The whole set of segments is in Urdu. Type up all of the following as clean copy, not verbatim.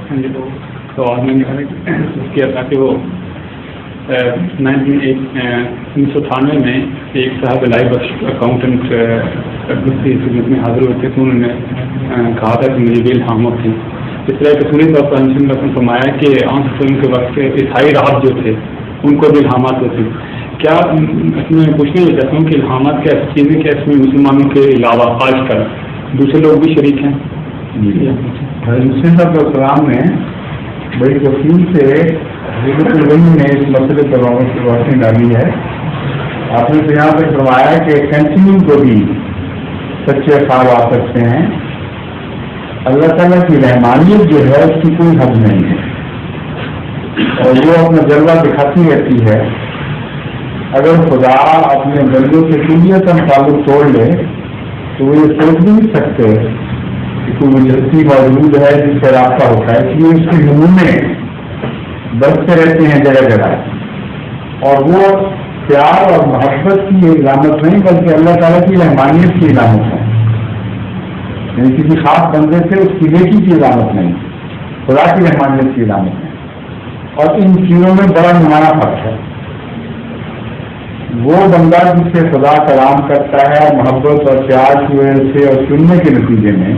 تو آدمی نے کیا تھا کہ وہ 1998 میں ایک صاحب لائف اکاؤنٹنٹ کی خدمت میں حاضر ہوئے تھے، تو انہوں نے کہا تھا کہ مجھے بھی الہامات تھیں. اس طرح کسوری طور پر ہم نے فرمایا کہ عام فلم کے وقت کے عیسائی راہب جو تھے ان کو بھی الہامات ہوتے. کیا اس میں پوچھنا یہ چاہتا ہوں کہ الہامات کیا ایسی چیزیں کہ اس میں مسلمانوں کے علاوہ آج کل دوسرے لوگ بھی شریک ہیں؟ حضرت السلام نے بڑی تفصیل سے حضرت الولی نے اس مسئلے پر کی روشنی ڈالی ہے. آپ نے تو یہاں پہ فرمایا کہ کنٹینیو کو بھی سچے خواب آ سکتے ہیں. اللہ تعالیٰ کی رحمانیت جو ہے اس کی کوئی حد نہیں ہے اور وہ اپنا جلوہ دکھاتی رہتی ہے. اگر خدا اپنے بندوں سے کلیتاً تعلق توڑ لے تو وہ یہ سوچ بھی نہیں سکتے کہ کوئی ہستی موجود ہے جس سے رابطہ ہوتا ہے، اس لیے اس کے نمونے برستے رہتے ہیں جگہ جگہ. اور وہ پیار اور محبت کی علامت نہیں بلکہ اللہ تعالیٰ کی رحمانیت کی علامت ہے. یعنی کسی خاص بندے سے اس کی نیکی کی علامت نہیں، خدا کی رحمانیت کی علامت ہے. اور ان چیزوں میں بڑا نمایاں فرق ہے. وہ بندہ جس سے خدا کلام کرتا ہے محبت اور پیار کی وجہ سے اور سننے کے نتیجے میں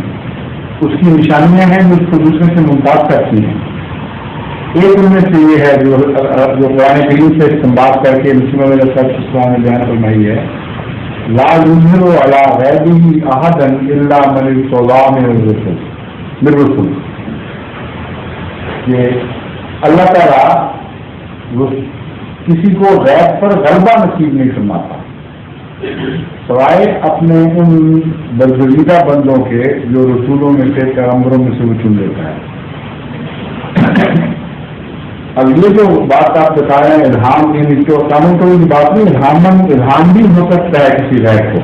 اس کی نشانیاں ہیں جو اس کو دوسرے سے ممتاز کرتی ہیں. ایک ان میں سے یہ ہے جو قرآن کریم سے استنباط کر کے مسلم علیہ السلام نے بیان فرمائی ہے، لا یظہر علی غیبہ احدا الا من ارتضی من الرسل. کہ اللہ تعالیٰ کسی کو غیب پر غلبہ نصیب نہیں فرماتا سوائے اپنے ان برگزیدہ بندوں کے جو رسولوں میں سے پیغمبروں میں سے وہ چن لیتا ہے. اب یہ جو بات آپ بتا رہے ہیں الہام کے نیچے قانون تو یہ بات نہیں، الہام بھی ہو سکتا ہے کسی غیب کو،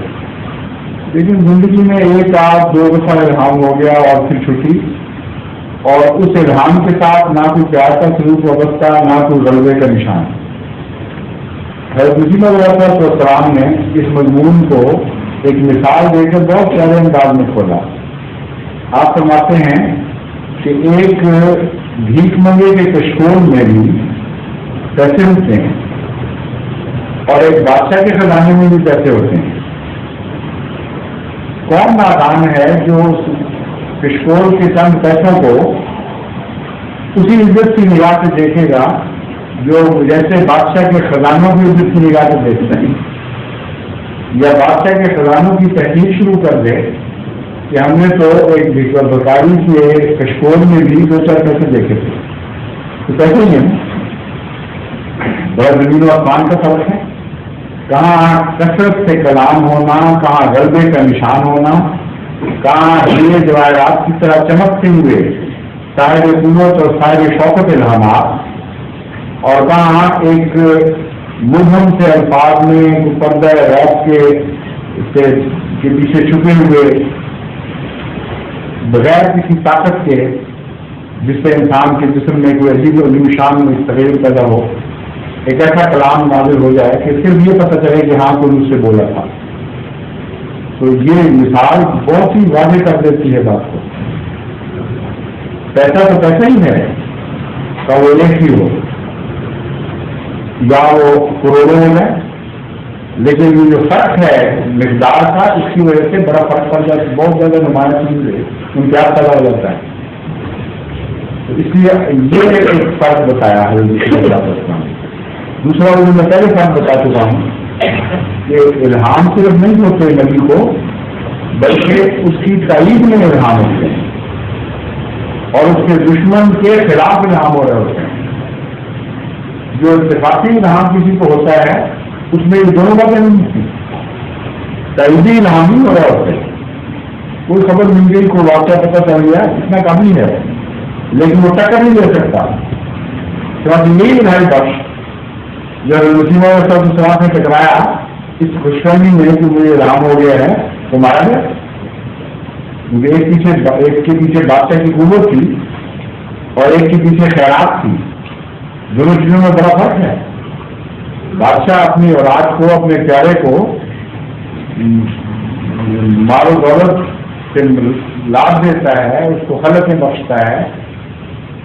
لیکن زندگی میں ایک آدھ دو دفعہ الہام ہو گیا اور پھر چھٹی، اور اس الہام کے ساتھ نہ کوئی پیار کا سلوک وابستہ نہ کوئی غلبے کا نشان. حضرت مسیح علیہ السلام نے اس مضمون کو ایک مثال دے کر بہت پیارے انداز میں کھولا. آپ فرماتے ہیں کہ ایک بھیک منگے کے کشکول میں بھی پیسے ہوتے ہیں اور ایک بادشاہ کے خزانے میں بھی پیسے ہوتے ہیں. کون نادان ہے جو کشکول کے چند پیسوں کو اسی عزت کی نگاہ سے دیکھے گا جو جیسے بادشاہ کے خزانوں کی عزت کی نگاہ سے دیکھتے ہیں، یا بادشاہ کے خزانوں کی تحقیق شروع کر دے کہ ہم نے تو ایک بکاری کے کشکول میں بھی دو چار پیسے دیکھے تھے. تو پیسے ہی ہیں، بڑا زمین و آسمان کا فرق ہے. کہاں کثرت سے کلام ہونا، کہاں غلبے کا نشان ہونا، کہاں ہیرے جواہرات کی طرح چمکتے ہوئے صاحب قوت اور صاحب شوکت الہامات، اور کہاں ایک مبہم سے الفاظ میں پردہ غیب کے پیچھے چھپے ہوئے بغیر کسی طاقت کے جس سے انسان کے جسم میں کوئی عجیب و عظیم شان میں تغیر پیدا ہو، ایک ایسا کلام نازل ہو جائے کہ صرف یہ پتہ چلے کہ ہاں کوئی مجھ سے بولا تھا. تو یہ مثال بہت ہی واضح کر دیتی ہے بات کو. پیسہ تو پیسہ ہی ہے، کا وہ ایک ہی ہو یا وہ کروڑوں میں ہے، لیکن یہ جو فرق ہے مقدار کا اس کی وجہ سے بڑا فرق پڑ جاتا ہے. بہت زیادہ نمایاں چیز امتیاز پیدا ہو جاتا ہے. تو اس لیے یہ ایک فرق بتایا ہے. دوسرا وہ میں پہلے فرق بتا چکا ہوں کہ الہام صرف نہیں ہوتے نبی کو بلکہ اس کی تائید میں الہام ہوتے ہیں اور اس کے دشمن کے خلاف الہام ہو رہے ہوتے ہیں. جو اتفاقی الہام کسی کو ہوتا ہے اس میں یہ دونوں باتیں نہیں ہوتی، تائیدی الہام ہی ہو رہا ہوتا ہے. کوئی خبر مل گئی، کوئی واقعہ پتہ چل گیا، اتنا کافی ہے، لیکن وہ ٹکر نہیں دے سکتا. یہی الہی بخش جب مسیم السلام نے ٹکرایا اس خوشفہمی میں کہ مجھے الہام ہو گیا ہے تو مارا گیا. ایک کے پیچھے بادشاہ کی قوت تھی اور ایک کے پیچھے خیرات تھی. دونوں چیزوں میں بڑا فرق ہے. بادشاہ اپنی اولاد کو، اپنے پیارے کو مال و دولت سے لابھ دیتا ہے، اس کو خلقیں بخشتا ہے،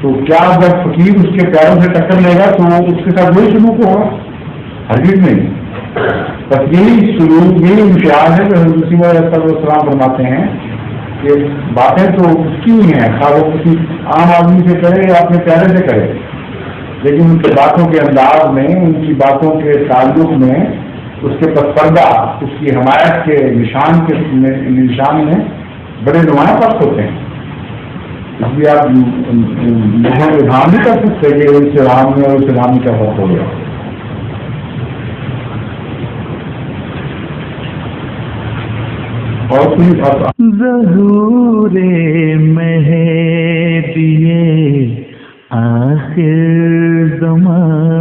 تو کیا جب فقیر اس کے پیروں سے ٹکر لے گا تو اس کے ساتھ وہی سلوک ہوگا؟ ہرگز نہیں. بس یہی سلوک, یہی امتیاز ہے جو حضرت مسیح علیہ السلام فرماتے ہیں کہ باتیں تو اس کی ہی ہیں, خواہ وہ کسی عام آدمی سے کرے یا اپنے پیارے سے کرے, لیکن ان کی باتوں کے انداز میں, ان کی باتوں کے تعلق میں, اس کے پس پردہ اس کی حمایت کے نشان میں بڑے نمایاں فرق ہوتے ہیں. اس لیے آپ لوگوں کو دھام نہیں کر سکتے کہ ان سے رام میں اور اس سے رام کا فرق ہو گیا. اور ظہور مہدی آخر زمان